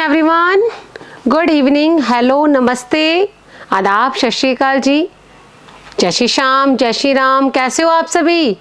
Everyone, good evening, hello, नमस्ते, आदाब, सत श्री अकाल जी, जय श्री श्याम, जय श्री राम। कैसे हो आप सभी?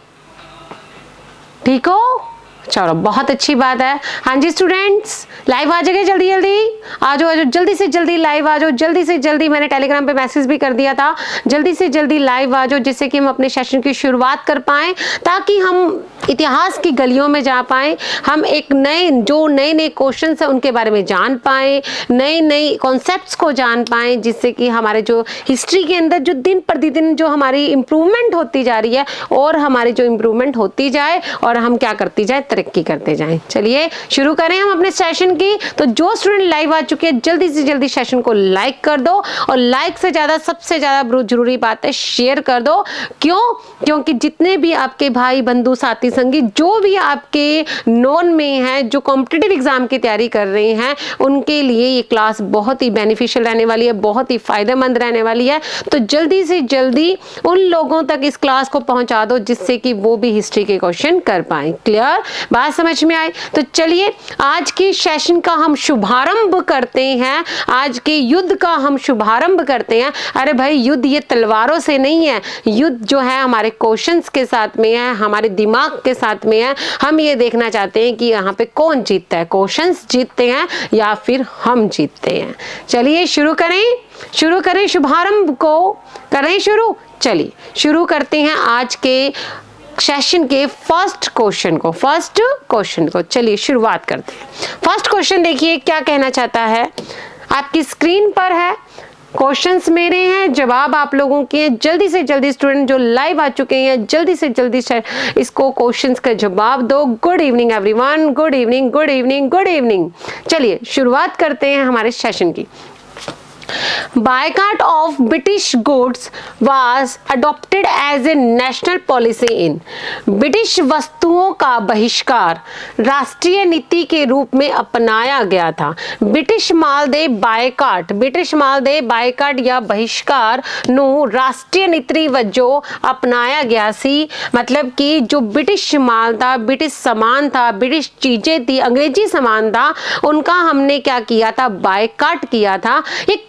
ठीक हो? चलो, बहुत अच्छी बात है। हाँ जी स्टूडेंट्स, लाइव आ जाएंगे, जल्दी जल्दी आ जाओ, जल्दी से जल्दी लाइव आ जाओ, जल्दी से जल्दी। मैंने टेलीग्राम पे मैसेज भी कर दिया था, जल्दी से जल्दी लाइव आ जाओ, जिससे कि हम अपने सेशन की शुरुआत कर पाएं, ताकि हम इतिहास की गलियों में जा पाएं, हम एक नए क्वेश्चन है उनके बारे में जान पाएं, नए कॉन्सेप्ट्स को जान पाएं, जिससे कि हमारे जो हिस्ट्री के अंदर जो दिन प्रतिदिन जो हमारी इम्प्रूवमेंट होती जा रही है, और हमारी जो इम्प्रूवमेंट होती जाए और हम क्या करती जाए, तरक्की करते जाएं। चलिए शुरू करें हम अपने सेशन की। तो जो स्टूडेंट लाइव आ चुके हैं, जल्दी से जल्दी सेशन को लाइक कर दो, और लाइक से ज्यादा, सबसे ज्यादा जरूरी बात है, शेयर कर दो। क्योंकि जितने भी आपके भाई बंधु साथी संगी जो भी आपके नॉन में हैं, जो कॉम्पिटिटिव एग्जाम की तैयारी कर रहे हैं, उनके लिए ये क्लास बहुत ही बेनिफिशियल रहने वाली है, बहुत ही फायदेमंद रहने वाली है। तो जल्दी से जल्दी उन लोगों तक इस क्लास को पहुंचा दो, जिससे कि वो भी हिस्ट्री के क्वेश्चन कर पाए। क्लियर? बात समझ में आई? तो चलिए आज की सेशन का हम शुभारंभ करते हैं, आज के युद्ध का हम शुभारंभ करते हैं। अरे भाई, युद्ध ये तलवारों से नहीं है, युद्ध जो है हमारे क्वेश्चंस के साथ में है, हमारे दिमाग के साथ में है। हम ये देखना चाहते हैं कि यहाँ पे कौन जीतता है, क्वेश्चंस जीतते हैं या फिर हम जीतते हैं। चलिए शुरू करें शुभारंभ को करें शुरू। चलिए शुरू करते हैं आज के सेशन के फर्स्ट क्वेश्चन को। चलिए शुरुआत करते हैं। फर्स्ट क्वेश्चन देखिए क्या कहना चाहता है, आपकी स्क्रीन पर है, क्वेश्चंस मेरे हैं, जवाब आप लोगों के हैं। जल्दी से जल्दी स्टूडेंट जो लाइव आ चुके हैं, जल्दी से जल्दी इसको क्वेश्चंस का जवाब दो। Good evening everyone, good evening, good evening, good evening. चलिए शुरुआत करते हैं हमारे सेशन की। Boycott of British goods was adopted as a national policy in British वस्तुओं का बहिष्कार राष्ट्रीय नीति के रूप में अपनाया गया था। ब्रिटिश माल दे बायकाट या बहिष्कार ਨੂੰ राष्ट्रीय नीति वजों अपनाया गया सी। मतलब कि जो ब्रिटिश माल था, ब्रिटिश सामान था, ब्रिटिश चीजें थी, अंग्रेजी सामान था, उनका हमने क्या किया था, बायकाट किया था। ये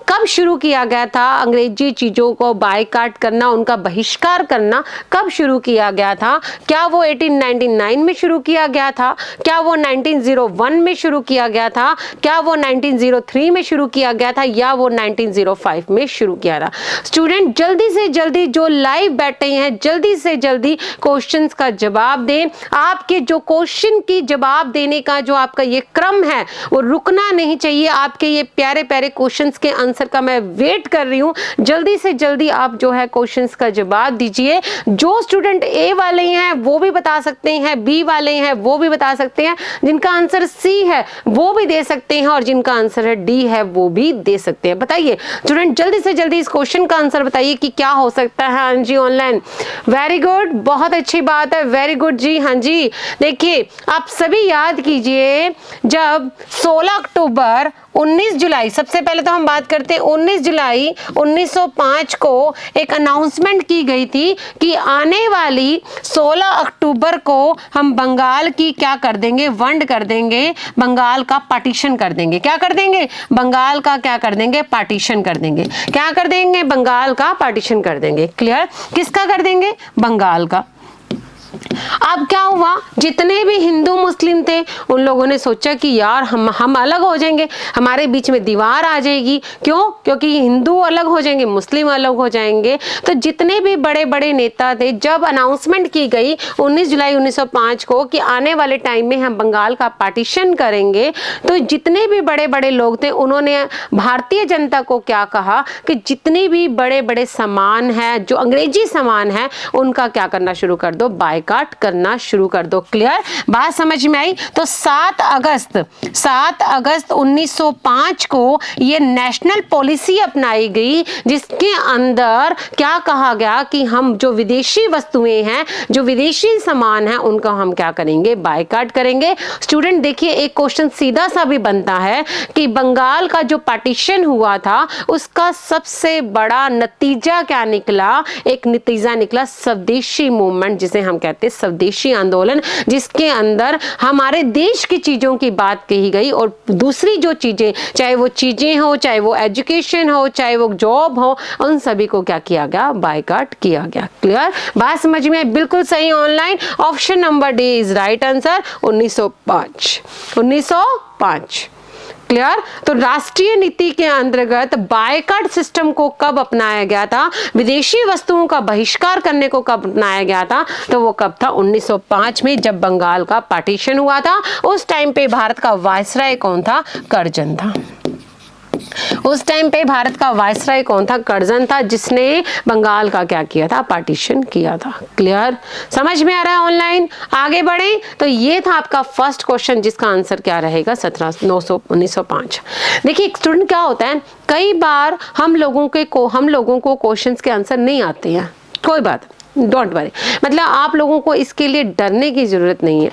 कब शुरू किया गया था? अंग्रेजी चीजों को बायकाट करना, उनका बहिष्कार करना कब शुरू किया गया था? क्या वो 1899 में शुरू किया गया था? क्या वो 1901 में शुरू किया गया था? क्या वो 1903 में शुरू किया गया था? या वो 1905 में शुरू किया था? स्टूडेंट जल्दी से जल्दी जो लाइव बैठे हैं, जल्दी से जल्दी क्वेश्चंस का जवाब दें। आपके जो क्वेश्चन की जवाब देने का जो आपका ये क्रम है, वो रुकना नहीं चाहिए। आपके ये प्यारे प्यारे क्वेश्चंस के आंसर का मैं वेट कर रही हूं। जल्दी से जल्दी आप जो है क्वेश्चंस का जवाब दीजिए। जो स्टूडेंट ए वाले हैं वो भी बता सकते हैं, बी वाले हैं वो भी बता सकते हैं, जिनका आंसर सी है वो भी दे सकते हैं, और जिनका आंसर है डी है वो भी दे सकते हैं। बताइए स्टूडेंट, जल्दी से जल्दी इस क्वेश्चन का आंसर बताइए कि क्या हो सकता है। हाँ जी ऑनलाइन, वेरी गुड, बहुत अच्छी बात है, वेरी गुड जी। हाँ जी, देखिए आप सभी याद कीजिए, जब 16 अक्टूबर 19 जुलाई, सबसे पहले तो हम बात करते हैं 19 जुलाई 1905 को एक अनाउंसमेंट की गई थी कि आने वाली 16 अक्टूबर को हम बंगाल की क्या कर देंगे, वंड कर देंगे, बंगाल का पार्टीशन कर देंगे। क्या कर देंगे? बंगाल का क्या कर देंगे? पार्टीशन कर देंगे। क्या कर देंगे? बंगाल का पार्टीशन कर देंगे। क्लियर? किसका कर देंगे? बंगाल का। अब क्या हुआ, जितने भी हिंदू मुस्लिम थे उन लोगों ने सोचा कि यार हम अलग हो जाएंगे, हमारे बीच में दीवार आ जाएगी। क्यों? क्योंकि हिंदू अलग हो जाएंगे, मुस्लिम अलग हो जाएंगे। तो जितने भी बड़े बड़े नेता थे, जब अनाउंसमेंट की गई 19 जुलाई 1905 को कि आने वाले टाइम में हम बंगाल का पार्टीशन करेंगे, तो जितने भी बड़े बड़े लोग थे उन्होंने भारतीय जनता को क्या कहा कि जितने भी बड़े बड़े सामान है, जो अंग्रेजी सामान है, उनका क्या करना शुरू कर दो, बायकाट करना शुरू कर दो। क्लियर? बात समझ में आई? तो 7 अगस्त 1905 को ये नेशनल पॉलिसी अपनाई गई, जिसके अंदर क्या कहा गया कि हम जो विदेशी वस्तुएं हैं, जो विदेशी सामान है, उनका हम क्या करेंगे, बायकाट करेंगे। स्टूडेंट देखिए, एक क्वेश्चन सीधा सा भी बनता है कि बंगाल का जो पार्टीशन हुआ था उसका सबसे बड़ा नतीजा क्या निकला? एक नतीजा निकला स्वदेशी मूवमेंट, जिसे हम कहते हैं स्वदेशी आंदोलन, जिसके अंदर हमारे देश की चीजों की बात कही गई और दूसरी जो चीजें, चाहे वो चीजें हो, चाहे वो एजुकेशन हो, चाहे वो जॉब हो, उन सभी को क्या किया गया, बायकॉट किया गया। क्लियर, बात समझ में? बिल्कुल सही online, option number D is right answer, 1905। 1905। Clear. तो राष्ट्रीय नीति के अंतर्गत बायकॉट सिस्टम को कब अपनाया गया था, विदेशी वस्तुओं का बहिष्कार करने को कब अपनाया गया था, तो वो कब था, 1905 में, जब बंगाल का पार्टीशन हुआ था। उस टाइम पे भारत का वायसराय कौन था, कर्जन था। उस टाइम पे भारत का वायसराय कौन था, कर्जन था, जिसने बंगाल का क्या किया था, पार्टीशन किया था। क्लियर, समझ में आ रहा है ऑनलाइन? आगे बढ़े तो ये था आपका फर्स्ट क्वेश्चन, जिसका आंसर क्या रहेगा, 1905। देखिए स्टूडेंट, क्या होता है, कई बार हम लोगों को क्वेश्चंस के आंसर नहीं आते हैं, कोई बात, डोंट वरी, मतलब आप लोगों को इसके लिए डरने की जरूरत नहीं है।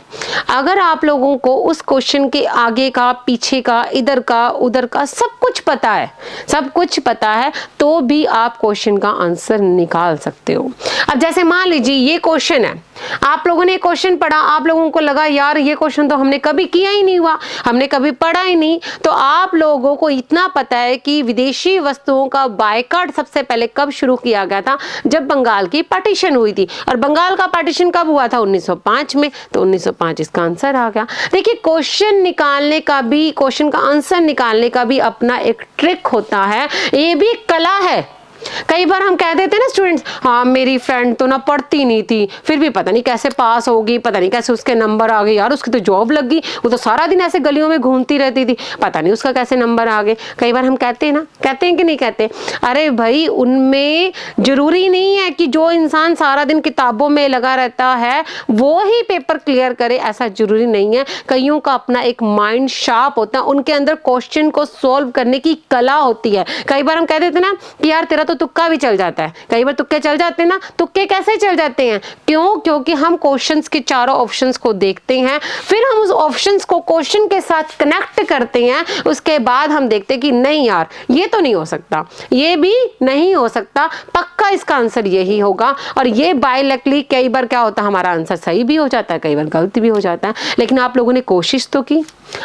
अगर आप लोगों को उस क्वेश्चन के आगे का, पीछे का, इधर का, उधर का सब कुछ पता है, सब कुछ पता है, तो भी आप क्वेश्चन का आंसर निकाल सकते हो। अब जैसे मान लीजिए ये क्वेश्चन है, आप लोगों ने क्वेश्चन पढ़ा, आप लोगों को लगा यार ये क्वेश्चन तो हमने कभी किया ही नहीं हुआ, हमने कभी पढ़ा ही नहीं, तो आप लोगों को इतना पता है कि विदेशी वस्तुओं का बायकॉट सबसे पहले कब शुरू किया गया था, जब बंगाल की पार्टीशन हुई थी। और बंगाल का पार्टीशन कब हुआ था, 1905 में, तो 1905 इसका आंसर आ गया। देखिए क्वेश्चन निकालने का भी, क्वेश्चन का आंसर निकालने का भी अपना एक ट्रिक होता है, ये भी कला है। कई बार हम कह देते हैं ना स्टूडेंट्स, हाँ मेरी फ्रेंड तो ना पढ़ती नहीं थी, फिर भी पता नहीं कैसे पास होगी, पता नहीं कैसे उसके नंबर आ गए, यार उसकी तो जॉब लग गई, वो तो सारा दिन ऐसे गलियों में घूमती रहती थी, पता नहीं उसका कैसे नंबर आ गए। कई बार हम कहते हैं ना, कहते हैं कि नहीं कहते? अरे भाई, उनमें जरूरी नहीं है कि जो इंसान सारा दिन किताबों में लगा रहता है वो ही पेपर क्लियर करे, ऐसा जरूरी नहीं है। कईयों का अपना एक माइंड शार्प होता है, उनके अंदर क्वेश्चन को सोल्व करने की कला होती है। कई बार हम कह देते ना कि यार तेरा तो तुक्का भी चल जाता है, कई बार तुक्के चल जाते हैं ना। तुक्के कैसे चल जाते हैं, क्यों? क्योंकि हम क्वेश्चंस के चारों ऑप्शंस को देखते हैं, फिर हम उस ऑप्शंस को क्वेश्चन के साथ कनेक्ट करते हैं, उसके बाद हम देखते हैं कि नहीं यार ये तो नहीं हो सकता, ये भी नहीं हो सकता, पक्का इसका आंसर यही होगा। और ये बायलैकली कई बार क्या होता है, हमारा आंसर सही भी हो जाता है, कई बार गलत भी हो जाता है, लेकिन आप लोगों ने कोशिश तो की,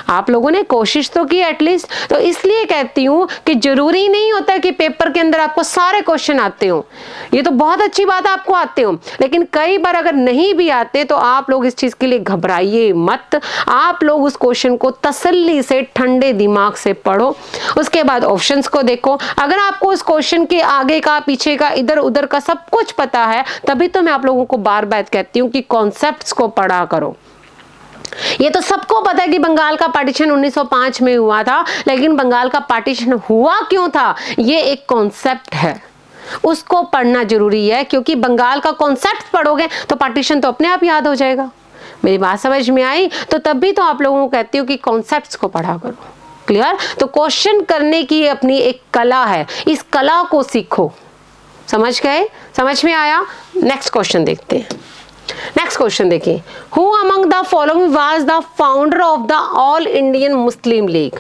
आप लोगों ने कोशिश तो की एटलीस्ट। तो इसलिए कहती हूं कि जरूरी नहीं होता कि पेपर के अंदर आपको सारे क्वेश्चन आते हो, ये तो बहुत अच्छी बात है आपको आते हो, लेकिन कई बार अगर नहीं भी आते तो आप लोग इस चीज के लिए घबराइए मत। आप लोग उस क्वेश्चन को तसल्ली से, ठंडे दिमाग से पढ़ो, उसके बाद ऑप्शंस को देखो। अगर आपको उस क्वेश्चन के आगे का, पीछे का, इधर उधर का सब कुछ पता है, तभी तो मैं आप लोगों को बार बार कहती हूँ कि कॉन्सेप्ट्स को पढ़ा करो। ये तो सबको पता है कि बंगाल का पार्टीशन 1905 में हुआ था, लेकिन बंगाल का पार्टीशन हुआ क्यों था, ये एक कॉन्सेप्ट है, उसको पढ़ना जरूरी है। क्योंकि बंगाल का कॉन्सेप्ट पढ़ोगे तो पार्टीशन तो अपने आप याद हो जाएगा। मेरी बात समझ में आई? तो तब भी तो आप लोगों को कहती हूँ कि कॉन्सेप्ट्स को पढ़ा करो। क्लियर? तो क्वेश्चन करने की अपनी एक कला है, इस कला को सीखो। समझ गए? समझ में आया? नेक्स्ट क्वेश्चन देखते हैं। नेक्स्ट क्वेश्चन देखिए, who among the following was the founder of the all Indian Muslim league?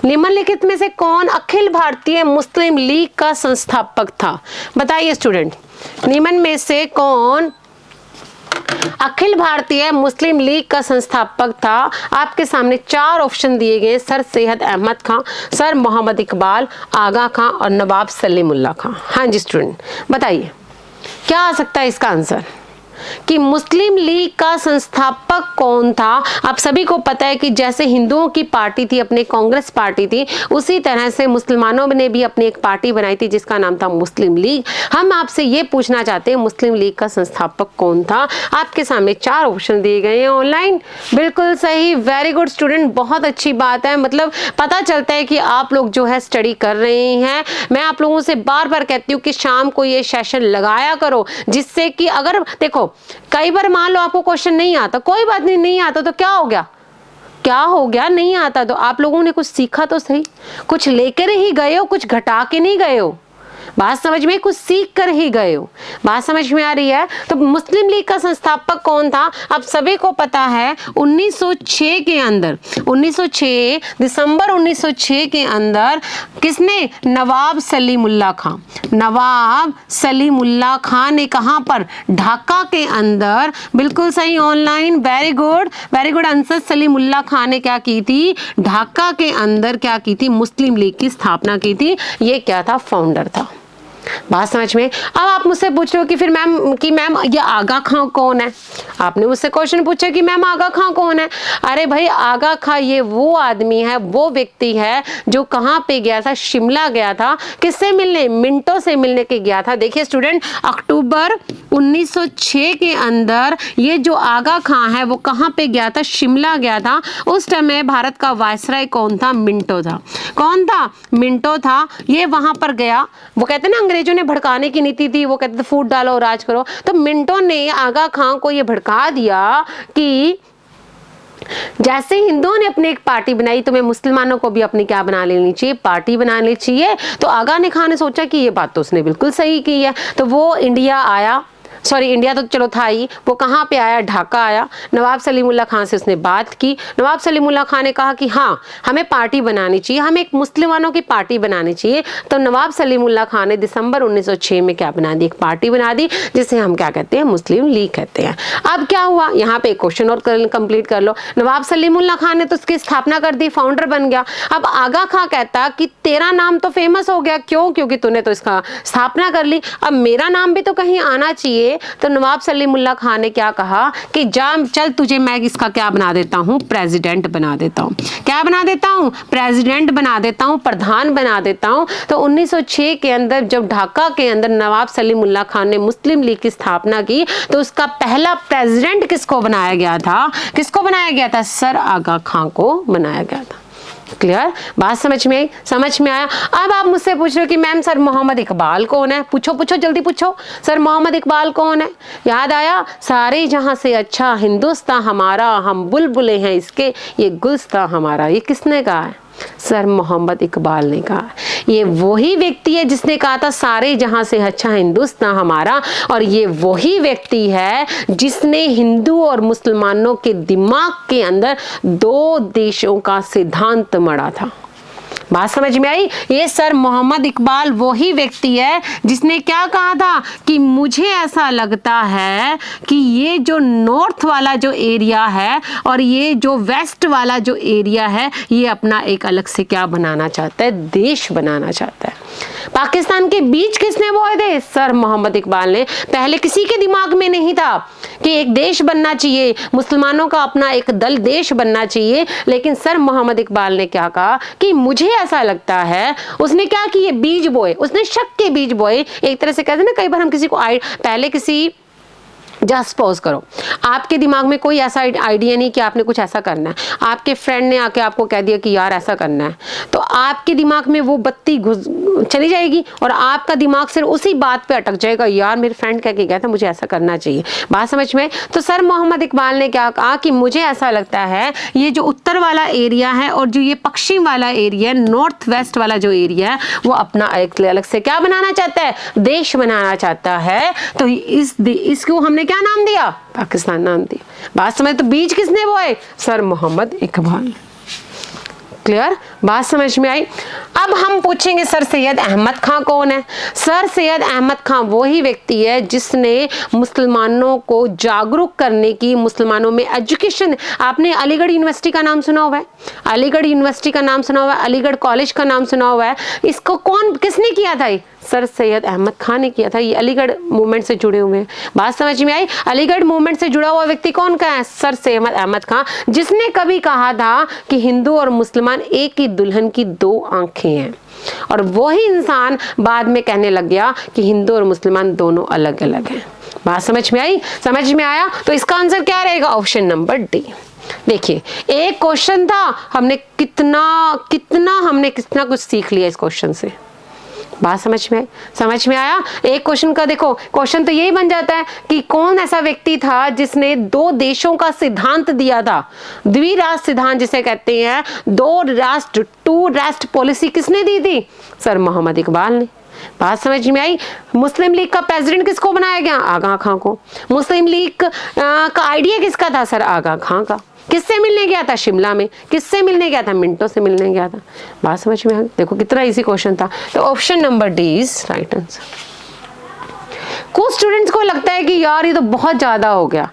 निम्नलिखित में से कौन अखिल भारतीय मुस्लिम लीग का संस्थापक था? बताइए स्टूडेंट, निम्न में से कौन अखिल भारतीय मुस्लिम लीग का संस्थापक था? आपके सामने चार ऑप्शन दिए गए, सर सैयद अहमद खां, सर मोहम्मद इकबाल, आगा खां और नवाब सलीमुल्लाह खां। हाँ जी स्टूडेंट, बताइए क्या आ सकता है इसका आंसर कि मुस्लिम लीग का संस्थापक कौन था? आप सभी को पता है कि जैसे हिंदुओं की पार्टी थी, अपने कांग्रेस पार्टी थी, उसी तरह से मुसलमानों ने भी अपनी एक पार्टी बनाई थी जिसका नाम था मुस्लिम लीग। हम आपसे ये पूछना चाहते हैं मुस्लिम लीग का संस्थापक कौन था? आपके सामने चार ऑप्शन दिए गए हैं ऑनलाइन। बिल्कुल सही, वेरी गुड स्टूडेंट, बहुत अच्छी बात है। मतलब पता चलता है कि आप लोग जो है स्टडी कर रहे हैं। मैं आप लोगों से बार बार कहती हूँ कि शाम को ये सेशन लगाया करो, जिससे कि अगर देखो कई बार मान लो आपको क्वेश्चन नहीं आता, कोई बात नहीं, नहीं आता तो क्या हो गया, क्या हो गया, नहीं आता तो आप लोगों ने कुछ सीखा तो सही, कुछ लेकर ही गए हो, कुछ घटा के नहीं गए हो। बात समझ में, कुछ सीख कर ही गए हो, बात समझ में आ रही है। तो मुस्लिम लीग का संस्थापक कौन था, अब सभी को पता है। 1906 के अंदर, 1906 दिसंबर 1906 के अंदर किसने, नवाब सलीमुल्लाह खां, नवाब सलीमुल्लाह खां ने कहां पर, ढाका के अंदर, बिल्कुल सही online, very good answer. Salimullah Khan ने क्या की थी, ढाका के अंदर क्या की थी, मुस्लिम लीग की स्थापना की थी। ये क्या था, फाउंडर था। बात समझ में। अब आप मुझसे पूछ रहे हो कि फिर मैम ये आगा खां कौन है, आपने मुझसे क्वेश्चन पूछा कि मैम आगा खां कौन है। अरे भाई, आगा खां ये वो आदमी है, वो व्यक्ति है जो कहाँ पे गया था, शिमला गया था, किससे मिलने, मिंटो से मिलने के गया था। देखिए स्टूडेंट, अक्टूबर 1906 के अंदर ये जो आगा खां है वो कहाँ पे गया था, शिमला गया था। उस समय भारत का वायसराय कौन था, मिंटो था। कौन था, मिंटो था। ये वहां पर गया, वो कहते हैं ना अंग्रेजों ने भड़काने की नीति थी, वो कहते थे फूट डालो राज करो, तो मिंटो ने आगा खां को ये भड़का दिया कि जैसे हिंदुओं ने अपनी एक पार्टी बनाई, तुम्हें मुसलमानों को भी अपनी क्या बना लेनी चाहिए, पार्टी बना लेनी चाहिए। तो आगा खां ने सोचा कि ये बात तो उसने बिल्कुल सही की है, तो वो इंडिया आया, सॉरी इंडिया तो चलो था ही, वो कहाँ पे आया, ढाका आया। नवाब सलीमुल्लाह खान से उसने बात की। नवाब सलीमुल्लाह खान ने कहा कि हाँ हमें पार्टी बनानी चाहिए, हमें एक मुसलमानों की पार्टी बनानी चाहिए। तो नवाब सलीमुल्लाह खान ने दिसंबर 1906 में क्या बना दी, एक पार्टी बना दी, जिसे हम क्या कहते हैं, मुस्लिम लीग कहते हैं। अब क्या हुआ, यहाँ पे एक क्वेश्चन और कंप्लीट कर लो। नवाब सलीमुल्लाह खान ने तो उसकी स्थापना कर दी, फाउंडर बन गया। अब आगा खां कहता कि तेरा नाम तो फेमस हो गया, क्यों, क्योंकि तूने तो इसका स्थापना कर ली, अब मेरा नाम भी तो कहीं आना चाहिए। तो नवाब सलीमुल्लाह खान ने क्या कहा कि जा चल, तुझे मैं इसका क्या बना देता हूं, प्रेसिडेंट बना देता हूं। क्या बना देता हूं, प्रेसिडेंट बना देता हूं, प्रधान बना देता हूं। तो 1906 के अंदर जब ढाका के अंदर नवाब सलीमुल्लाह खान ने मुस्लिम लीग की स्थापना की, तो उसका पहला प्रेसिडेंट किसको बनाया गया था, किसको बनाया गया था, सर आगा खां को बनाया गया था। क्लियर, बात समझ में आई, समझ में आया। अब आप मुझसे पूछ रहे हो कि मैम सर मोहम्मद इकबाल कौन है, पूछो जल्दी पूछो, सर मोहम्मद इकबाल कौन है। याद आया, सारे जहां से अच्छा हिंदुस्तान हमारा, हम बुलबुले हैं इसके, ये गुलस्तान हमारा, ये किसने कहा है, सर मोहम्मद इकबाल ने कहा। ये वही व्यक्ति है जिसने कहा था सारे जहां से अच्छा हिंदुस्तान हमारा, और ये वही व्यक्ति है जिसने हिंदू और मुसलमानों के दिमाग के अंदर दो देशों का सिद्धांत मढ़ा था। बात समझ में आई, ये सर मोहम्मद इकबाल वही व्यक्ति है जिसने क्या कहा था कि मुझे ऐसा लगता है कि ये जो नॉर्थ वाला जो एरिया है और ये जो वेस्ट वाला जो एरिया है, ये अपना एक अलग से क्या बनाना चाहता है, देश बनाना चाहता है। पाकिस्तान के बीच किसने बोए थे, सर मोहम्मद इकबाल ने। पहले किसी के दिमाग में नहीं था कि एक देश बनना चाहिए, मुसलमानों का अपना एक दल देश बनना चाहिए, लेकिन सर मोहम्मद इकबाल ने क्या कहा कि मुझे ऐसा लगता है। उसने क्या किए, बीज बोए, उसने शक के बीज बोए। एक तरह से कहते हैं ना, कई बार हम किसी को पहले किसी, जस्ट पॉज करो, आपके दिमाग में कोई ऐसा आइडिया नहीं कि आपने कुछ ऐसा करना है, आपके फ्रेंड ने आके आपको कह दिया कि यार ऐसा करना है, तो आपके दिमाग में वो बत्ती चली जाएगी और आपका दिमाग सिर्फ उसी बात पे अटक जाएगा, यार मेरे फ्रेंड कह के गया था मुझे ऐसा करना चाहिए। बात समझ में। तो सर मोहम्मद इकबाल ने क्या कहा कि मुझे ऐसा लगता है ये जो उत्तर वाला एरिया है और जो ये पश्चिम वाला एरिया है, नॉर्थ वेस्ट वाला जो एरिया है, वो अपना एक अलग से क्या बनाना चाहता है, देश बनाना चाहता है। तो इसको हमने क्या नाम दिया, पाकिस्तान नाम दिया। बात समझ। तो बीज किसने बोए, सर मोहम्मद इकबाल। क्लियर, बात समझ में आई। अब हम पूछेंगे सर सैयद अहमद खां कौन है। सर सैयद अहमद खां वही व्यक्ति है जिसने मुसलमानों को जागरूक करने की, मुसलमानों में एजुकेशन, आपने अलीगढ़ यूनिवर्सिटी का नाम सुना हुआ है, अलीगढ़ यूनिवर्सिटी का नाम सुना हुआ है, अलीगढ़ कॉलेज का नाम सुना हुआ है, इसको किसने किया था, सर सैयद अहमद खान ने किया था। ये अलीगढ़ मूवमेंट से जुड़े हुए हैं। बात समझ में आई। अलीगढ़ मूवमेंट से जुड़ा हुआ व्यक्ति कौन का है, सर सैयद अहमद खान, जिसने कभी कहा था कि हिंदू और मुसलमान एक ही दुल्हन की दो आंखें हैं, और वही इंसान बाद में कहने लग गया कि हिंदू और मुसलमान दोनों अलग अलग हैं। बात समझ में आई, समझ में आया। तो इसका आंसर क्या रहेगा, ऑप्शन नंबर डी। देखिए एक क्वेश्चन था, हमने कितना कुछ सीख लिया इस क्वेश्चन से। बात समझ में आया। एक क्वेश्चन का देखो, क्वेश्चन तो यही बन जाता है कि कौन ऐसा व्यक्ति था जिसने दो देशों का सिद्धांत दिया था, द्विराष्ट्र सिद्धांत जिसे कहते हैं, दो राष्ट्र, टू राष्ट्र पॉलिसी किसने दी थी, सर मोहम्मद इकबाल ने। बात समझ में आई? मुस्लिम लीग का प्रेसिडेंट किसको बनाया गया? आगा खां को। मुस्लिम लीग का आइडिया किसका था सर? आगा खां का। किससे मिलने गया था? शिमला में। किससे मिलने गया था? मिंटो से मिलने गया था। बात समझ में आ गई? देखो कितना इजी क्वेश्चन था। तो option number D is right answer. कुछ स्टूडेंट्स को लगता है कि यार ये तो बहुत ज्यादा हो गया,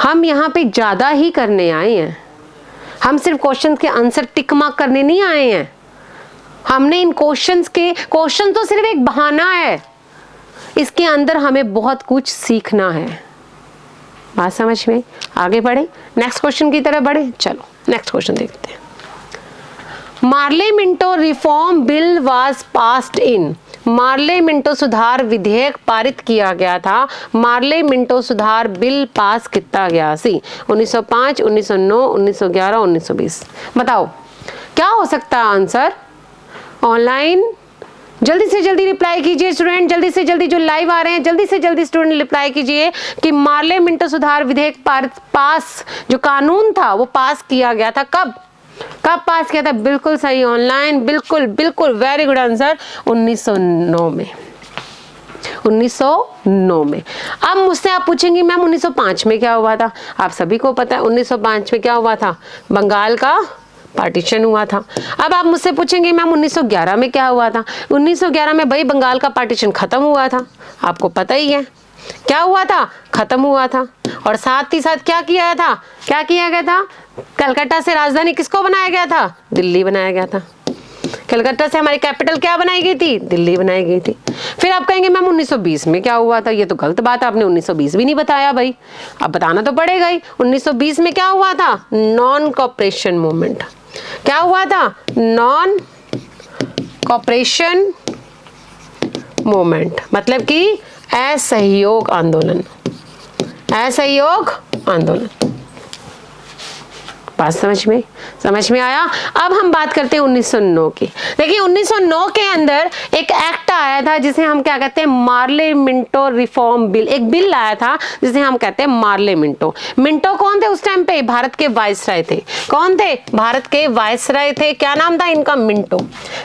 हम यहाँ पे ज्यादा ही करने आए हैं, हम सिर्फ क्वेश्चन के आंसर टिक मार्क करने नहीं आए हैं। हमने इन क्वेश्चन तो सिर्फ एक बहाना है, इसके अंदर हमें बहुत कुछ सीखना है। बात समझ में? आगे बढ़े, नेक्स्ट क्वेश्चन की तरफ बढ़े। चलो नेक्स्ट क्वेश्चन देखते हैं। Morley Minto reform bill was passed in. Morley Minto सुधार विधेयक पारित किया गया था। मार्ले मिंटो सुधार बिल पास किया गया सी 1905, 1909, 1911, 1920। बताओ क्या हो सकता है आंसर? ऑनलाइन जल्दी से जल्दी रिप्लाई कीजिए स्टूडेंट, जल्दी से जल्दी जो लाइव आ रहे हैं जल्दी से जल्दी स्टूडेंट रिप्लाई कीजिए कि मार्ले मिंटो सुधार विधेयक पास, जो कानून था वो पास किया गया था कब पास किया था? बिल्कुल सही ऑनलाइन, बिल्कुल बिल्कुल वेरी गुड आंसर 1909 में। 1909 में। अब मुझसे आप पूछेंगे मैम 1905 में क्या हुआ था? आप सभी को पता है 1905 में क्या हुआ था? बंगाल का पार्टीशन हुआ था। अब आप मुझसे पूछेंगे मैम 1911 में क्या हुआ था? 1911 में भाई बंगाल का पार्टीशन खत्म हुआ था, आपको पता ही है क्या हुआ था, खत्म हुआ था। और साथ ही साथ क्या किया गया था? कलकत्ता से राजधानी किसको बनाया गया था? दिल्ली बनाया गया था। कलकत्ता से हमारी कैपिटल क्या बनाई गई थी? दिल्ली बनाई गई थी। फिर आप कहेंगे मैम 1920 में क्या हुआ था? ये तो गलत बात है, आपने 1920 भी नहीं बताया भाई, अब बताना तो पड़ेगा ही। 1920 में क्या हुआ था? Non cooperation movement. क्या हुआ था? नॉन कॉपरेशन मूवमेंट, मतलब कि असहयोग आंदोलन। असहयोग आंदोलन। बात समझ में आया? अब हम बात करते हैं 1909 की। देखिए 1909 के अंदर एक एक्ट आया था जिसे हम क्या कहते हैं? Morley Minto reform bill. एक बिल आया था जिसे हम कहते हैं मार्ले मिंटो। मिंटो कौन थे उस टाइम पे? भारत के वायसराय थे। कौन थे? भारत के वायसराय थे। क्या नाम था इनका? मिंटो।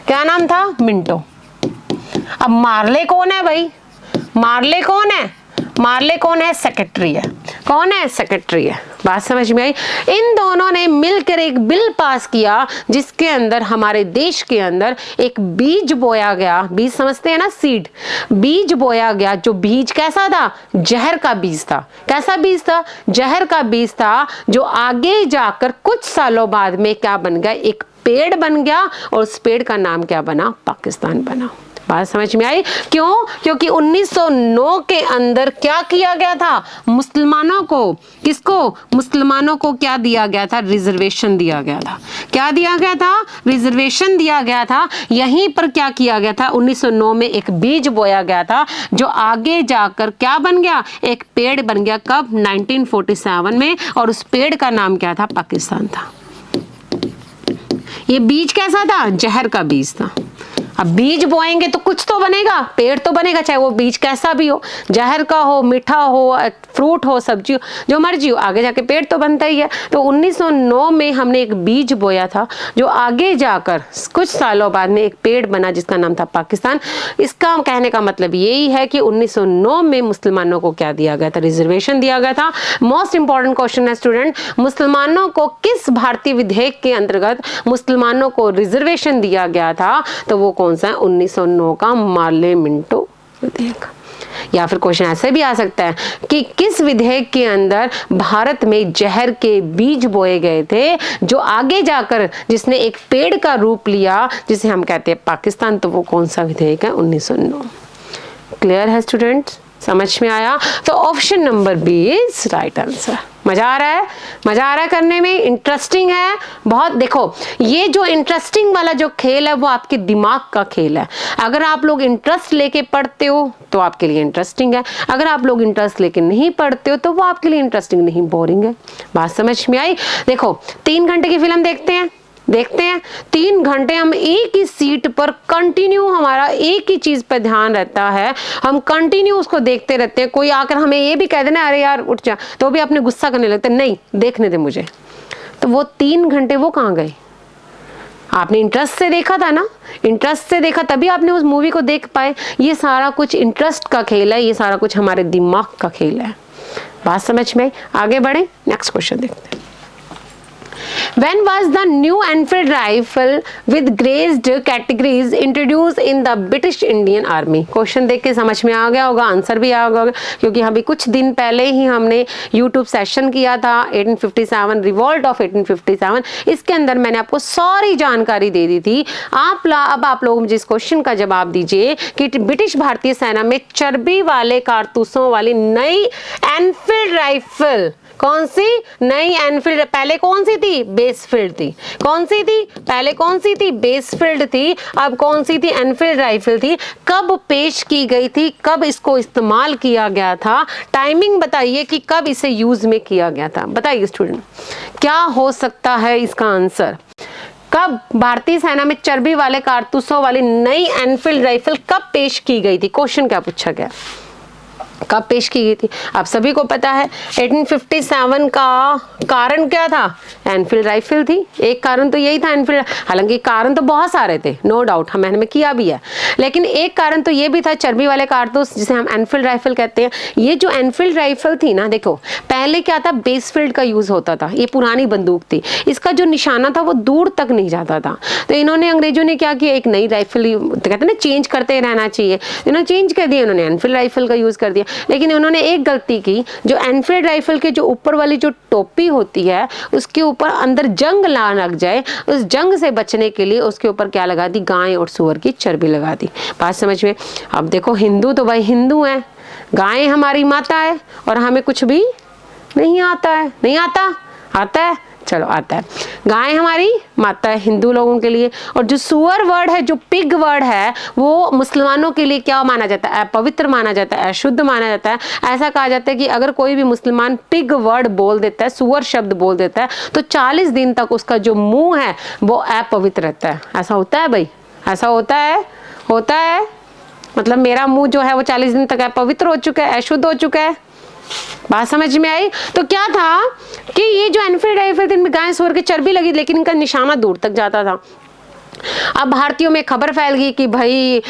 क्या नाम था? मिंटो। अब मार्ले कौन है भाई? मार्ले कौन है? मार्ले कौन है? सेक्रेटरी है। कौन है? सेक्रेटरी है। बात समझ में आई? इन दोनों ने मिलकर एक बिल पास किया जिसके अंदर हमारे देश के अंदर एक बीज बोया गया। बीज समझते हैं ना, सीड। बीज बोया गया, जो बीज कैसा था? जहर का बीज था। कैसा बीज था? जहर का बीज था, जो आगे जाकर कुछ सालों बाद में क्या बन गया? एक पेड़ बन गया, और उस पेड़ का नाम क्या बना? पाकिस्तान बना। बात समझ में आई? क्यों? क्योंकि 1909 के अंदर क्या किया गया था? मुसलमानों को, किसको? मुसलमानों को क्या दिया गया था? रिजर्वेशन दिया गया था। क्या दिया गया था? रिजर्वेशन दिया गया था। यहीं पर क्या किया गया था? 1909 में एक बीज बोया गया था, जो आगे जाकर क्या बन गया? एक पेड़ बन गया। कब? 1947 में। और उस पेड़ का नाम क्या था? पाकिस्तान था। ये बीज कैसा था? जहर का बीज था। अब बीज बोएंगे तो कुछ तो बनेगा, पेड़ तो बनेगा, चाहे वो बीज कैसा भी हो, जहर का हो, मीठा हो, फ्रूट हो, सब्जी हो, जो मर्जी हो, आगे जाके पेड़ तो बनता ही है। तो 1909 में हमने एक बीज बोया था, जो आगे जाकर कुछ सालों बाद में एक पेड़ बना जिसका नाम था पाकिस्तान। इसका कहने का मतलब यही है कि 1909 में मुसलमानों को क्या दिया गया था? रिजर्वेशन दिया गया था। मोस्ट इंपॉर्टेंट क्वेश्चन है स्टूडेंट, मुसलमानों को किस भारतीय विधेयक के अंतर्गत मुसलमानों को रिजर्वेशन दिया गया था? तो वो कौन सा है? 1909 का मार्ले मिंटो विधेयक। या फिर क्वेश्चन ऐसे भी आ सकता है कि किस विधेयक के अंदर भारत में जहर के बीज बोए गए थे, जो आगे जाकर जिसने एक पेड़ का रूप लिया जिसे हम कहते हैं पाकिस्तान, तो वो कौन सा विधेयक है? 1909। क्लियर है स्टूडेंट्स? समझ में आया? तो option number B is right answer. मजा आ रहा है? मजा आ रहा है करने में? इंटरेस्टिंग है बहुत। देखो ये जो इंटरेस्टिंग वाला जो खेल है वो आपके दिमाग का खेल है। अगर आप लोग इंटरेस्ट लेके पढ़ते हो तो आपके लिए इंटरेस्टिंग है, अगर आप लोग इंटरेस्ट लेके नहीं पढ़ते हो तो वो आपके लिए इंटरेस्टिंग नहीं, बोरिंग है। बात समझ में आई? देखो 3 घंटे की फिल्म देखते हैं 3 घंटे हम एक ही सीट पर कंटिन्यू, हमारा एक ही चीज पर ध्यान रहता है, हम कंटिन्यू उसको देखते रहते हैं। कोई आकर हमें ये भी कह देना अरे यार उठ जा, तो भी अपने गुस्सा करने लगते, नहीं देखने दे मुझे। तो वो 3 घंटे वो कहाँ गए? आपने इंटरेस्ट से देखा था ना, इंटरेस्ट से देखा तभी आपने उस मूवी को देख पाए। ये सारा कुछ इंटरेस्ट का खेल है, ये सारा कुछ हमारे दिमाग का खेल है। बात समझ में आई? आगे बढ़े, नेक्स्ट क्वेश्चन देखते हैं। When was the new Enfield rifle with grazed categories introduced in the British Indian Army? Question देख के समझ में आ गया होगा, आंसर भी आ गया होगा, क्योंकि अभी कुछ दिन पहले ही हमने YouTube सेशन किया था 1857 रिवॉल्ट ऑफ 1857। इसके अंदर मैंने आपको सारी जानकारी दे दी थी। अब आप लोग मुझे इस क्वेश्चन का जवाब दीजिए कि ब्रिटिश भारतीय सेना में चर्बी वाले कारतूसों वाली नई एनफील्ड राइफल, कौन सी नई एनफील्ड, पहले कौन सी थी? बेसफील्ड थी। कौन सी थी? पहले कौन सी थी? बेसफील्ड थी। अब कौन सी थी? एनफील्ड राइफल थी। कब पेश की गई थी? कब इसको इस्तेमाल किया गया था? टाइमिंग बताइए कि कब इसे यूज में किया गया था। बताइए स्टूडेंट, क्या हो सकता है इसका आंसर? कब भारतीय सेना में चर्बी वाले कारतूसों वाली नई एनफील्ड राइफल कब पेश की गई थी? क्वेश्चन क्या पूछा गया, कब पेश की गई थी? आप सभी को पता है 1857 का कारण क्या था? एनफील्ड राइफल थी। एक कारण तो यही था एनफील्ड, हालांकि कारण तो बहुत सारे थे, नो डाउट, मैंने किया भी है, लेकिन एक कारण तो ये भी था चर्बी वाले कारतूस, जिसे हम एनफील्ड राइफल कहते हैं। ये जो एनफील्ड राइफल थी ना, देखो पहले क्या था, बेसफील्ड का यूज होता था। ये पुरानी बंदूक थी, इसका जो निशाना था वो दूर तक नहीं जाता था। तो इन्होंने, अंग्रेजों ने क्या किया, एक नई राइफल, कहते हैं ना चेंज करते रहना चाहिए, इन्होंने चेंज कर दिया, इन्होंने एनफील्ड राइफल का यूज कर दिया। लेकिन उन्होंने एक गलती की, जो एनफील्ड राइफल के जो ऊपर वाली जो टोपी होती है उसके ऊपर अंदर जंग ना लग जाए, उस जंग से बचने के लिए उसके ऊपर क्या लगा दी? गाय और सुअर की चर्बी लगा दी। बात समझ में? अब देखो हिंदू तो भाई हिंदू हैं, गाय हमारी माता है और हमें कुछ भी नहीं आता है। नहीं आता? आता है, चलो आता है। गाय हमारी माता है हिंदू लोगों के लिए, और जो सुअर वर्ड है, जो पिग वर्ड है, वो मुसलमानों के लिए क्या माना जाता है? अपवित्र माना जाता है, अशुद्ध माना जाता है। ऐसा कहा जाता है कि अगर कोई भी मुसलमान पिग वर्ड बोल देता है, सुअर शब्द बोल देता है, तो 40 दिन तक उसका जो मुंह है वो अपवित्र रहता है। ऐसा होता है भाई? ऐसा होता है? होता है, मतलब मेरा मुंह जो है वो 40 दिन तक अपवित्र हो चुका है, अशुद्ध हो चुका है। बात समझ में आई? तो क्या था कि ये जो एनफील्ड राइफल थी, इनमें गाय सुअर की चर्बी लगी, लेकिन इनका निशाना दूर तक जाता था। अब भारतीयों में खबर फैल गई कि भाई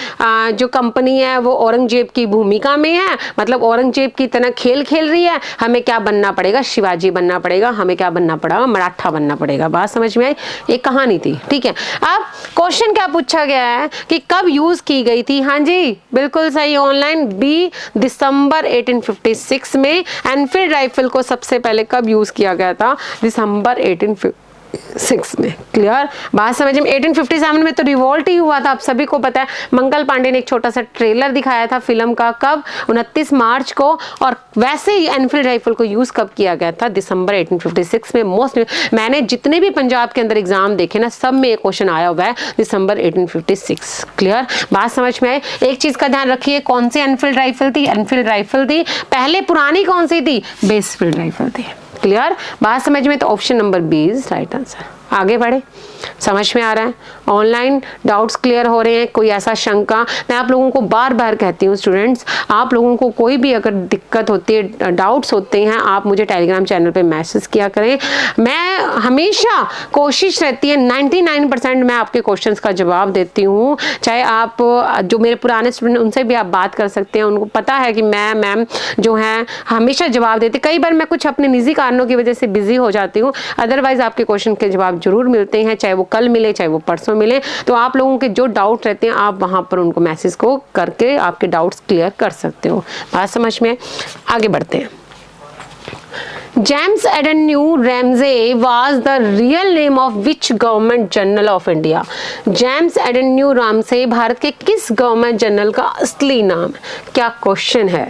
जो कंपनी है वो औरंगजेब की भूमिका में है, मतलब औरंगजेब की तरह खेल खेल रही है, हमें क्या बनना पड़ेगा? शिवाजी बनना पड़ेगा, हमें क्या बनना पड़ेगा? मराठा बनना पड़ेगा। बात समझ में आई? एक कहानी थी, ठीक है। अब क्वेश्चन क्या पूछा गया है कि कब यूज की गई थी? हाँ जी, बिल्कुल सही, ऑनलाइन बी, दिसंबर 1856 में एनफील्ड राइफल को सबसे पहले कब यूज किया गया था? दिसंबर 1856 में। क्लियर? बात समझ में? 1857 में तो रिवॉल्ट ही हुआ था, आप सभी को पता है। मंगल पांडे ने एक छोटा सा ट्रेलर दिखाया था फिल्म का, कब? 29 मार्च को। और वैसे ही एनफील्ड राइफल को यूज कब किया गया था? दिसंबर 1856 में। मोस्ट, मैंने जितने भी पंजाब के अंदर एग्जाम देखे ना, सब में एक क्वेश्चन आया हुआ है दिसंबर 1856। क्लियर? बात समझ में आए? एक चीज का ध्यान रखिए, कौन सी एनफील्ड राइफल थी? एनफील्ड राइफल थी। पहले पुरानी कौन सी थी? बेसफील्ड राइफल थी। क्लियर? बात समझ में? तो option number B is right answer. आगे बढ़े, समझ में आ रहा है? ऑनलाइन डाउट्स क्लियर हो रहे हैं? कोई ऐसा शंका? मैं आप लोगों को बार बार कहती हूँ स्टूडेंट्स, आप लोगों को कोई भी अगर दिक्कत होती है, डाउट्स होते हैं, आप मुझे टेलीग्राम चैनल पे मैसेज किया करें। मैं हमेशा कोशिश रहती है 99% मैं आपके क्वेश्चंस का जवाब देती हूँ। चाहे आप जो मेरे पुराने स्टूडेंट, उनसे भी आप बात कर सकते हैं, उनको पता है कि मैम जो है हमेशा जवाब देती। कई बार मैं कुछ अपने निजी कारणों की वजह से बिजी हो जाती हूँ, अदरवाइज आपके क्वेश्चन के जवाब जरूर मिलते हैं, चाहे वो कल मिले चाहे वो परसों मिले। तो आप लोगों के जो डाउट रहते हैं, आप वहां पर उनको मैसेज को करके आपके डाउट्स क्लियर कर सकते हो। बात समझ में? आगे बढ़ते हैं। जेम्स एडेन्यू Ramsay was the real name of which government general of India? James एडेन्यू रैमसे भारत के किस गवर्नमेंट जनरल का असली नाम? क्या क्वेश्चन है?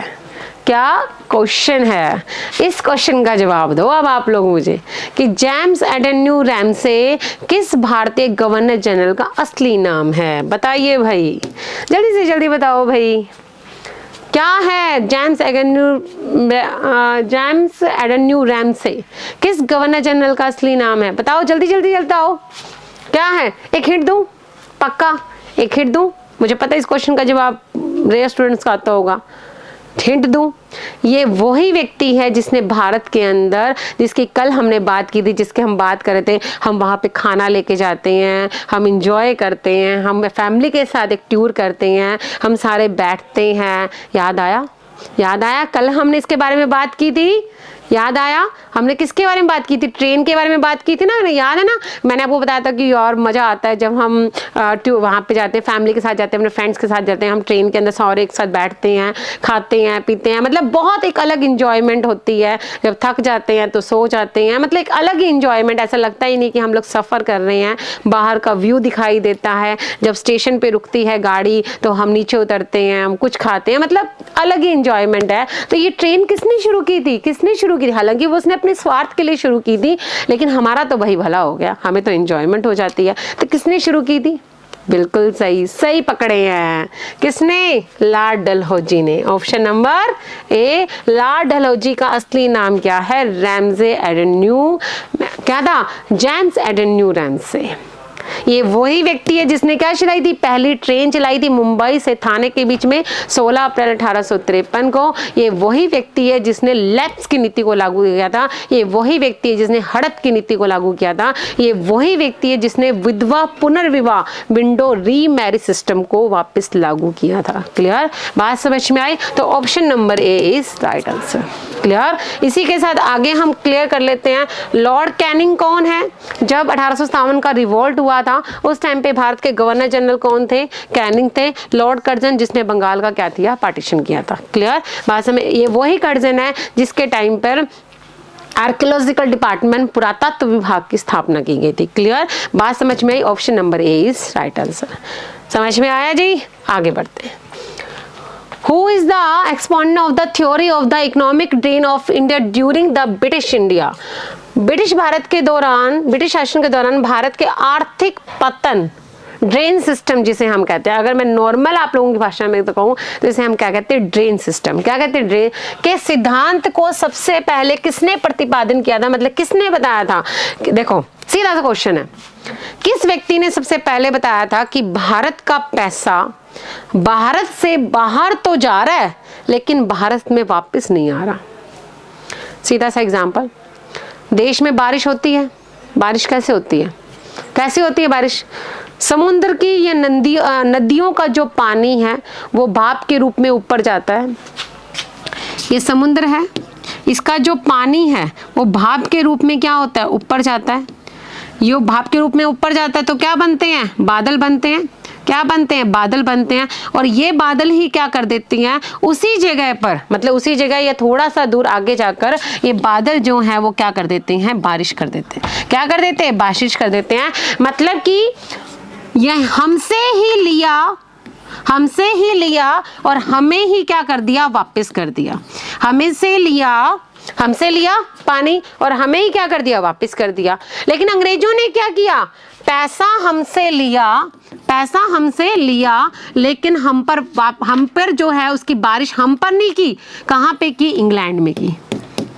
क्या क्वेश्चन है? इस क्वेश्चन का जवाब दो अब आप लोग मुझे, कि जेम्स एडेन्यू रैमसे किस भारतीय गवर्नर जनरल का असली नाम है? बताइए भाई, जल्दी से जल्दी बताओ भाई, क्या है जेम्स एडेन्यू रैमसे किस गवर्नर जनरल का असली नाम है? बताओ जल्दी जल्दी बताओ, क्या है? एक हिंट दूं? पक्का एक हिंट दूं? मुझे पता है इस क्वेश्चन का जवाब रेयर स्टूडेंट्स का आता होगा। हिंट दूं, ये वही व्यक्ति है जिसने भारत के अंदर, जिसकी कल हमने बात की थी, जिसके हम बात कर रहे थे, हम वहाँ पे खाना लेके जाते हैं, हम इंजॉय करते हैं, हम फैमिली के साथ एक टूर करते हैं, हम सारे बैठते हैं। याद आया? याद आया? कल हमने इसके बारे में बात की थी, याद आया? हमने किसके बारे में बात की थी? ट्रेन के बारे में बात की थी ना, याद है ना? मैंने आपको बताया था कि और मज़ा आता है जब हम वहाँ पे जाते हैं, फैमिली के साथ जाते हैं, अपने फ्रेंड्स के साथ जाते हैं, हम ट्रेन के अंदर सारे एक साथ बैठते हैं, खाते हैं, पीते हैं, मतलब बहुत एक अलग इंजॉयमेंट होती है। जब थक जाते हैं तो सो जाते हैं, मतलब एक अलग ही इंजॉयमेंट, ऐसा लगता ही नहीं कि हम लोग सफ़र कर रहे हैं। बाहर का व्यू दिखाई देता है, जब स्टेशन पर रुकती है गाड़ी तो हम नीचे उतरते हैं, हम कुछ खाते हैं, मतलब अलग ही इंजॉयमेंट है। तो ये ट्रेन किसने शुरू की थी? किसने शुरू की थी? हालांकि वो उसने अपने स्वार्थ के लिए शुरू की थी, लेकिन हमारा तो भाई भला हो गया, हमें तो एंजॉयमेंट हो जाती है। तो किसने शुरू की थी? बिल्कुल सही, सही पकड़े हैं। किसने? लॉर्ड डलहौजी ने। Option number A, lord Dalhousie का असली नाम क्या है? रैमसे एडन्यू, क्या था? जेम्स एडन्यू रैमसे। ये वही व्यक्ति है जिसने क्या चलाई थी? पहली ट्रेन चलाई थी मुंबई से थाने के बीच में 16 अप्रैल 1853 को। ये वही व्यक्ति है जिसने लेप्स की नीति को लागू किया था। ये वही व्यक्ति है जिसने हड़प की नीति को लागू किया था। ये वही व्यक्ति है जिसने विधवा पुनर्विवाह विंडो रीमैरिज सिस्टम को वापस लागू किया था। क्लियर? बात समझ में आई? तो option number A is right answer. Clear? इसी के साथ आगे हम क्लियर कर लेते हैं, लॉर्ड कैनिंग कौन है? जब 1857 का रिवोल्ट हुआ था उस टाइम पे भारत के गवर्नर जनरल कौन थे? कैनिंग थे। लॉर्ड कर्जन जिसने बंगाल का क्या किया? पार्टीशन किया था। क्लियर? बात समझ? ये वही कर्जन है जिसके टाइम पर आर्कियोलॉजिकल डिपार्टमेंट, पुरातत्व विभाग की स्थापना की गई थी। क्लियर? बात समझ में आई? Option number A is right answer. समझ में आया जी? आगे बढ़ते हैं। Who is the exponent of the theory of the economic drain of India during the British India? British Bharat के दौरान, ब्रिटिश शासन के दौरान भारत के आर्थिक पतन, ड्रेन सिस्टम जिसे हम कहते हैं, अगर मैं नॉर्मल आप लोगों की भाषा में तो कहूँ तो इसे हम क्या कहते हैं? Drain system. क्या कहते हैं? ड्रेन के सिद्धांत को सबसे पहले किसने प्रतिपादन किया था? मतलब किसने बताया था? देखो सीधा सा क्वेश्चन है, किस व्यक्ति ने सबसे पहले बताया था कि भारत का पैसा भारत से बाहर तो जा रहा है लेकिन भारत में वापस नहीं आ रहा? सीधा सा एग्जांपल, देश में बारिश होती है, बारिश कैसे होती है? कैसे होती है बारिश? समुद्र की या नदियों का जो पानी है वो भाप के रूप में ऊपर जाता है। ये समुद्र है, इसका जो पानी है वो भाप के रूप में क्या होता है? ऊपर जाता है। ये भाप के रूप में ऊपर जाता है तो क्या बनते हैं? बादल बनते हैं। क्या बनते हैं? बादल बनते हैं। और ये बादल ही क्या कर देती हैं? उसी जगह पर, मतलब उसी जगह या थोड़ा सा दूर आगे जाकर ये बादल जो है वो क्या कर देते हैं? बारिश कर देते हैं। क्या कर देते हैं? बारिश कर देते हैं। मतलब कि यह हमसे ही लिया और हमें ही क्या कर दिया? वापस कर दिया। हमसे लिया पानी और हमें ही क्या कर दिया? वापस कर दिया। लेकिन अंग्रेजों ने क्या किया? पैसा हमसे लिया लेकिन हम पर जो है उसकी बारिश हम पर नहीं की। कहाँ पे की? इंग्लैंड में की।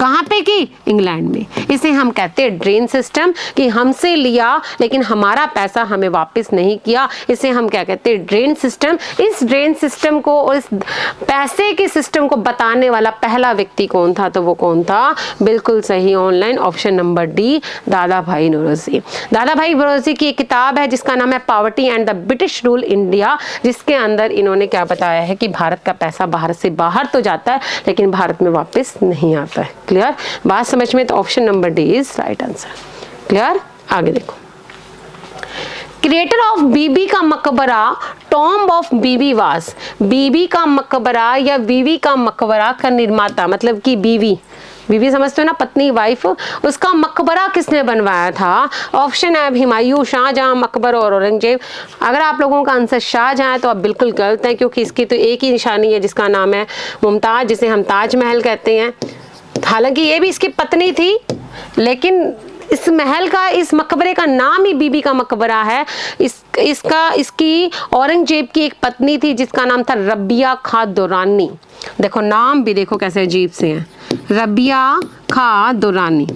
कहाँ पे की? इंग्लैंड में। इसे हम कहते हैं ड्रेन सिस्टम, कि हमसे लिया लेकिन हमारा पैसा हमें वापस नहीं किया। इसे हम क्या कहते हैं? Drain system. इस ड्रेन सिस्टम को और इस पैसे के सिस्टम को बताने वाला पहला व्यक्ति कौन था? तो वो कौन था? बिल्कुल सही, ऑनलाइन ऑप्शन नंबर डी, दादा भाई नौरोजी। दादा भाई नौरोजी की एक किताब है जिसका नाम है poverty and the British rule India, जिसके अंदर इन्होंने क्या बताया है कि भारत का पैसा भारत से बाहर तो जाता है लेकिन भारत में वापस नहीं आता है। क्लियर? बात समझ में? तो option number D is right answer. Clear? आगे देखो, क्रिएटर ऑफ बीबी का मकबरा, टॉम्ब ऑफ बीबी वास। बीबी का मकबरा या बीवी का मकबरा का निर्माता, मतलब कि बीवी समझते हो ना, पत्नी, वाइफ, उसका मकबरा किसने बनवाया था? ऑप्शन है हुमायूं, शाहजहां, अकबर और औरंगजेब। अगर आप लोगों का आंसर शाहजहां है तो आप बिल्कुल गलत है, क्योंकि इसकी तो एक ही निशानी है जिसका नाम है मुमताज, जिसे हम ताजमहल कहते हैं। हालांकि ये भी इसकी पत्नी थी, लेकिन इस महल का, इस मकबरे का नाम ही बीबी का मकबरा है। इसकी औरंगजेब की एक पत्नी थी जिसका नाम था रबिया खां दुरानी। देखो नाम भी देखो कैसे अजीब से हैं, रबिया खां दुरानी।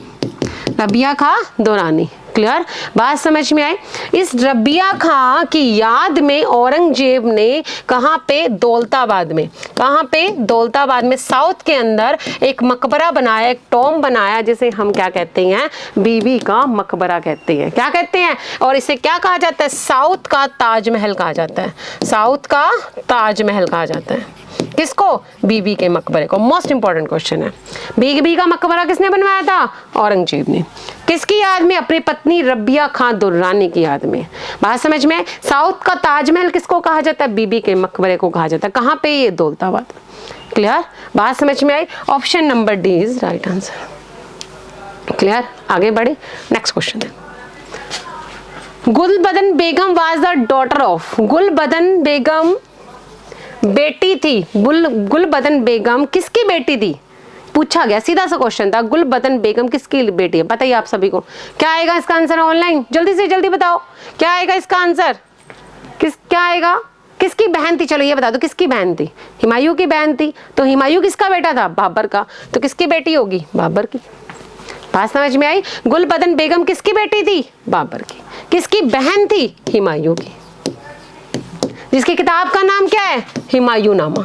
क्लियर? बात समझ में आई? इस रबिया खां की याद में औरंगजेब ने कहाँ पे? दौलताबाद में कहाँ पे? दौलताबाद में, साउथ के अंदर एक मकबरा बनाया, एक टॉम बनाया, जिसे हम क्या कहते हैं? बीबी का मकबरा कहते हैं। क्या कहते हैं? और इसे क्या कहा जाता है? साउथ का ताजमहल कहा जाता है। साउथ का ताजमहल कहा जाता है। किसको? बीबी के मकबरे को। मोस्ट इंपॉर्टेंट क्वेश्चन है। बीबी का मकबरा किसने बनवाया था? औरंगजेब ने। किसकी याद में? अपनी पत्नी रबिया खान दुर्रानी की याद में। बात समझ में? साउथ का ताजमहल किसको कहा जाता है? बीबी के मकबरे को कहा जाता है। कहाँ पे? ये दौलताबाद। क्लियर? बात समझ में आई? Option number D is right answer. Clear? आगे बढ़े, नेक्स्ट क्वेश्चन है। Gulbadan Begum was the daughter of. Gulbadan Begum बेटी थी। गुलबदन बेगम किसकी बेटी थी? पूछा गया, सीधा सा क्वेश्चन था। गुलबदन बेगम किसकी बेटी है? बताइए आप सभी को क्या आएगा इसका आंसर? ऑनलाइन जल्दी से जल्दी बताओ, क्या आएगा इसका आंसर? क्या आएगा? किसकी बहन थी? चलो ये बता दो, किसकी बहन थी? हुमायूं की बहन थी। तो हुमायूं किसका बेटा था? बाबर का। तो किसकी बेटी होगी? बाबर की। बात समझ में आई? गुलबदन बेगम किसकी बेटी थी? बाबर की। किसकी बहन थी? हुमायूं की। जिसकी किताब का नाम क्या है? हुमायूं नामा।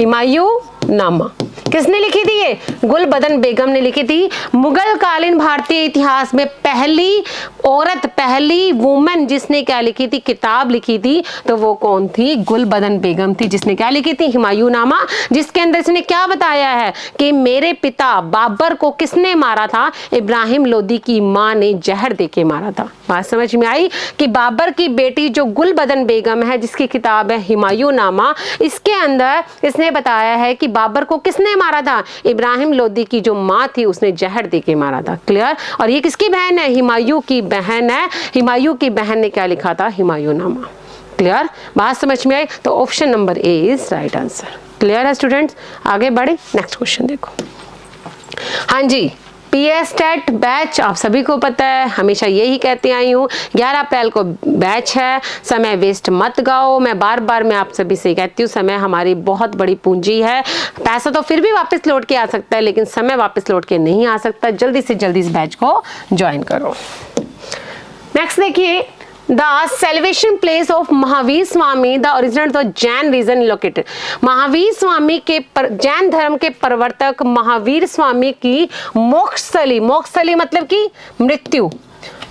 हुमायूं नामा किसने लिखी थी? ये गुलबदन बेगम ने लिखी थी। मुगल कालीन भारतीय इतिहास में पहली औरत, पहली वुमेन जिसने क्या लिखी थी? किताब लिखी थी। तो वो कौन थी? गुलबदन बेगम थी, जिसने क्या लिखी थी? हुमायूं नामा, जिसके अंदर इसने क्या बताया है कि मेरे पिता बाबर को किसने मारा था? इब्राहिम लोदी की माँ ने जहर देके मारा था। बात समझ में आई कि बाबर की बेटी जो गुलबदन बेगम है, जिसकी किताब है हुमायूं नामा, इसके अंदर इसने बताया है कि बाबर को किसने मारा था? इब्राहिम लोदी की जो माँ थी उसने जहर देके मारा था। क्लियर? और ये किसकी बहन है? हुमायूं की बहन है। हुमायूं की बहन ने क्या लिखा था? हुमायूं नामा। क्लियर? बात समझ में आई? तो option number A is right answer. Clear है स्टूडेंट्स? आगे बढ़े, नेक्स्ट क्वेश्चन देखो। हाँ जी, पीएसटेट बैच आप सभी को पता है, हमेशा यही कहती आई हूँ, 11 अप्रैल को बैच है। समय वेस्ट मत गाओ। मैं बार बार मैं आप सभी से कहती हूँ, समय हमारी बहुत बड़ी पूंजी है। पैसा तो फिर भी वापस लौट के आ सकता है, लेकिन समय वापस लौट के नहीं आ सकता। जल्दी से जल्दी इस बैच को ज्वाइन करो। नेक्स्ट देखिए, the celebration place of Mahavir Swami the original the Jain region located. Mahavir Swami के जैन धर्म के प्रवर्तक महावीर स्वामी की मोक्षस्थली, मोक्षस्थली मतलब कि मृत्यु,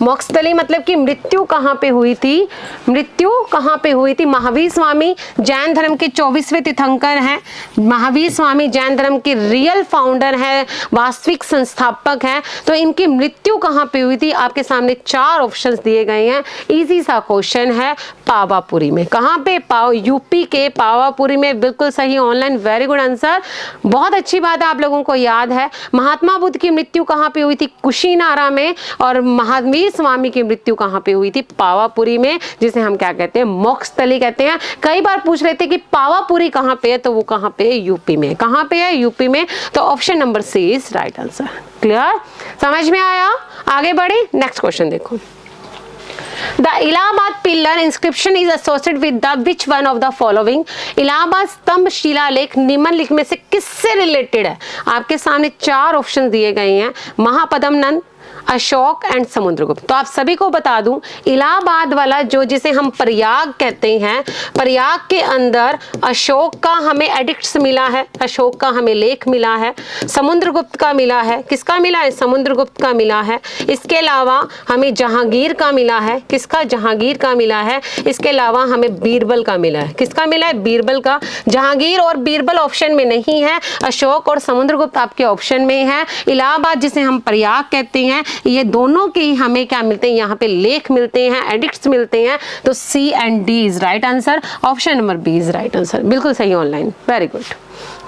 मोक्षस्थली मतलब कि मृत्यु कहाँ पे हुई थी? मृत्यु कहाँ पे हुई थी? महावीर स्वामी जैन धर्म के 24वें तीर्थंकर हैं। महावीर स्वामी जैन धर्म के रियल फाउंडर हैं, वास्तविक संस्थापक हैं। तो इनकी मृत्यु कहाँ पे हुई थी? आपके सामने 4 ऑप्शंस दिए गए हैं। इजी सा क्वेश्चन है, पावापुरी में। कहाँ पे? यूपी के पावापुरी में। बिल्कुल सही, ऑनलाइन, वेरी गुड आंसर। बहुत अच्छी बात है, आप लोगों को याद है। महात्मा बुद्ध की मृत्यु कहाँ पे हुई थी? कुशीनारा में। और महावीर स्वामी की मृत्यु कहाँ पे हुई थी? पावापुरी में, जिसे हम क्या कहते हैं? मोक्षस्थली कहते हैं। कई बार पूछ रहे थे कि पावापुरी कहाँ पे है, तो वो कहाँ पे है? यूपी में। कहाँ पे है? यूपी में। तो option number C is right answer. Clear? समझ में आया? आगे बढ़े, नेक्स्ट क्वेश्चन देखो। The Allahabad pillar inscription is associated with the which one of the following? Allahabad स्तंभ शिलालेख निम्नलिखित में से किससे रिलेटेड है? आपके सामने 4 ऑप्शन दिए गए हैं, महापद्म नंद, अशोक एंड समुद्रगुप्त। तो आप सभी को बता दूं, इलाहाबाद वाला जो जिसे हम प्रयाग कहते हैं, प्रयाग के अंदर अशोक का हमें एडिक्ट्स मिला है, अशोक का हमें लेख मिला है, समुद्रगुप्त का मिला है। किसका मिला है? समुद्रगुप्त का मिला है। इसके अलावा हमें जहांगीर का मिला है। किसका? जहांगीर का मिला है। इसके अलावा हमें बीरबल का मिला है। किसका मिला है? बीरबल का। जहांगीर और बीरबल ऑप्शन में नहीं है, अशोक और समुद्रगुप्त आपके ऑप्शन में है। इलाहाबाद जिसे हम प्रयाग कहते हैं, ये दोनों के ही हमें क्या मिलते हैं? यहाँ पे लेख मिलते हैं, एडिक्ट्स मिलते हैं। तो C and D is right answer. Option number B is right answer. बिल्कुल सही, ऑनलाइन, वेरी गुड।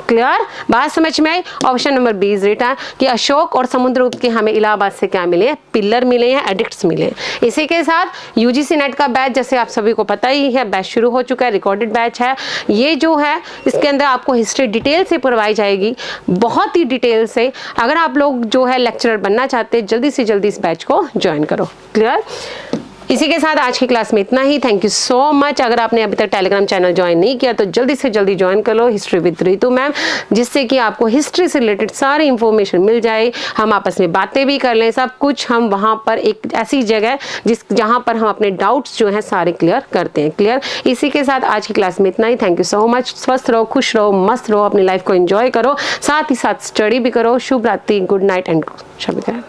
क्लियर? बात समझ में आई? Option number B is right है कि अशोक और समुद्रगुप्त के हमें इलाहाबाद से क्या मिले हैं? पिलर मिले हैं, एडिक्ट्स मिले हैं। इसी के साथ यूजीसी नेट का बैच, जैसे आप सभी को पता ही है, बैच शुरू हो चुका है, रिकॉर्डेड बैच है। ये जो है इसके अंदर आपको हिस्ट्री डिटेल से पढ़वाई जाएगी, बहुत ही डिटेल से। अगर आप लोग जो है लेक्चरर बनना चाहते हैं, जल्दी से जल्दी इस बैच को ज्वाइन करो। क्लियर? इसी के साथ आज की क्लास में इतना ही। Thank you so much. अगर आपने अभी तक टेलीग्राम चैनल ज्वाइन नहीं किया तो जल्दी से जल्दी ज्वाइन कर लो, हिस्ट्री विद रितु मैम, जिससे कि आपको हिस्ट्री से रिलेटेड सारी इंफॉर्मेशन मिल जाए, हम आपस में बातें भी कर लें, सब कुछ हम वहाँ पर एक ऐसी जगह जहाँ पर हम अपने डाउट्स जो हैं सारे क्लियर करते हैं। क्लियर। इसी के साथ आज की क्लास में इतना ही। Thank you so much. स्वस्थ रहो, खुश रहो, मस्त रहो, अपनी लाइफ को एंजॉय करो, साथ ही साथ स्टडी भी करो। शुभ रात्रि, गुड नाइट एंड शब खैर।